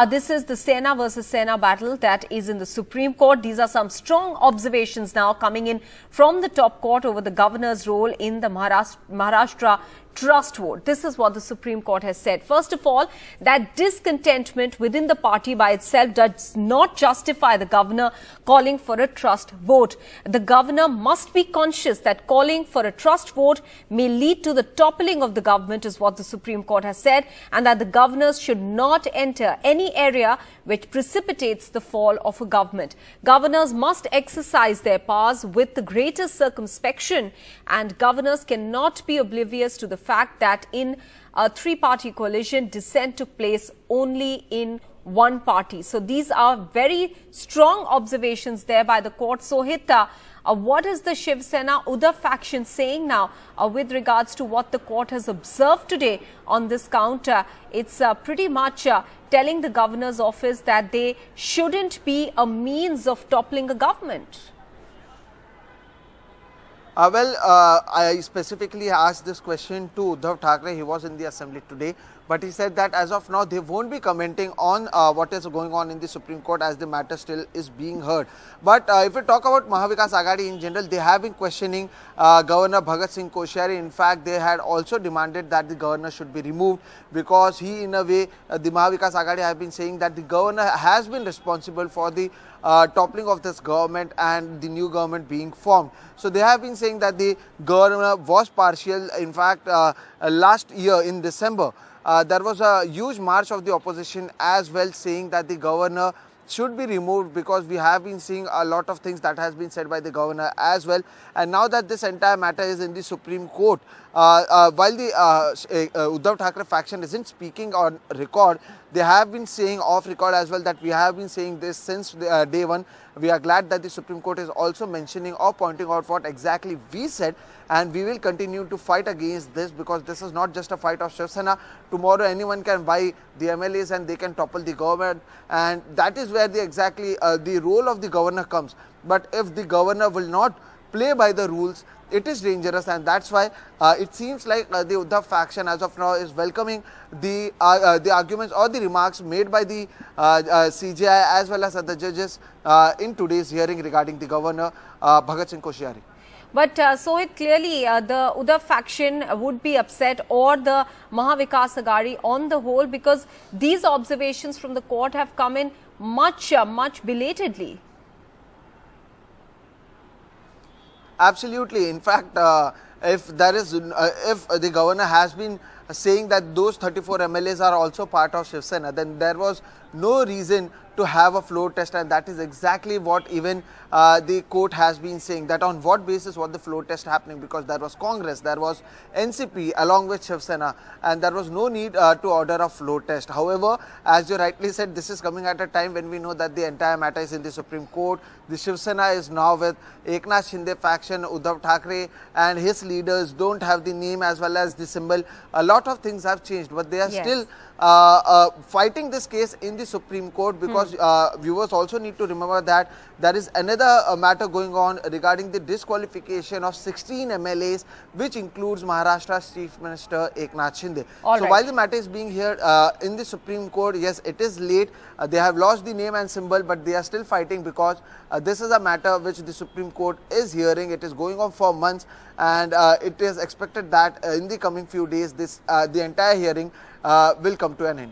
This is the Sena versus Sena battle that is in the Supreme Court. These are some strong observations now coming in from the top court over the governor's role in the Maharashtra trust vote. This is what the Supreme Court has said. First of all, that discontentment within the party by itself does not justify the governor calling for a trust vote. The governor must be conscious that calling for a trust vote may lead to the toppling of the government, is what the Supreme Court has said, and that the governors should not enter any area which precipitates the fall of a government. Governors must exercise their powers with the greatest circumspection, and governors cannot be oblivious to the fact that in a three-party coalition, dissent took place only in one party. So these are very strong observations there by the court. Sohit, what is the Shiv Sena Uddhav faction saying now with regards to what the court has observed today on this count? It's pretty much telling the governor's office that they shouldn't be a means of toppling a government. I specifically asked this question to Uddhav Thackeray. He was in the assembly today, but he said that as of now they won't be commenting on what is going on in the Supreme Court as the matter still is being heard. But if we talk about Mahavikas Aghadi in general, they have been questioning Governor Bhagat Singh Koshyari. In fact, they had also demanded that the governor should be removed because he, in a way, the Mahavikas Aghadi have been saying that the governor has been responsible for the toppling of this government and the new government being formed. So they have been saying that the governor was partial. In fact, last year in December, there was a huge march of the opposition as well, saying that the governor should be removed because we have been seeing a lot of things that has been said by the governor as well. And now that this entire matter is in the Supreme Court, while the Uddhav Thackeray faction isn't speaking on record, they have been saying off record as well that we have been saying this since day one. We are glad that the Supreme Court is also mentioning or pointing out what exactly we said, and we will continue to fight against this because this is not just a fight of Shiv Sena. Tomorrow anyone can buy the MLAs and they can topple the government, and that is where the role of the governor comes. But if the governor will not play by the rules, it is dangerous, and that's why it seems like the Uddhav faction as of now is welcoming the arguments or the remarks made by the CJI as well as other judges in today's hearing regarding the governor Bhagat Singh Koshyari. But so it clearly the Uddhav faction would be upset, or the Mahavikas Aghadi on the whole, because these observations from the court have come in much belatedly. Absolutely. In fact, if the governor has been saying that those 34 MLAs are also part of Shiv Sena, then there was no reason to have a floor test, and that is exactly what even the court has been saying, that on what basis was the floor test happening, because there was Congress, there was NCP along with Shiv Sena, and there was no need to order a floor test. However, as you rightly said, this is coming at a time when we know that the entire matter is in the Supreme Court. The Shiv Sena is now with Eknath Shinde faction. Uddhav Thackeray and his leaders don't have the name as well as the symbol. A lot of things have changed, but they are still fighting this case in the Supreme Court because viewers also need to remember that there is another matter going on regarding the disqualification of 16 MLAs, which includes Maharashtra's Chief Minister Eknath Shinde. While the matter is being heard in the Supreme Court, yes, it is late. They have lost the name and symbol, but they are still fighting because this is a matter which the Supreme Court is hearing. It is going on for months, and it is expected that in the coming few days, the entire hearing will come to an end.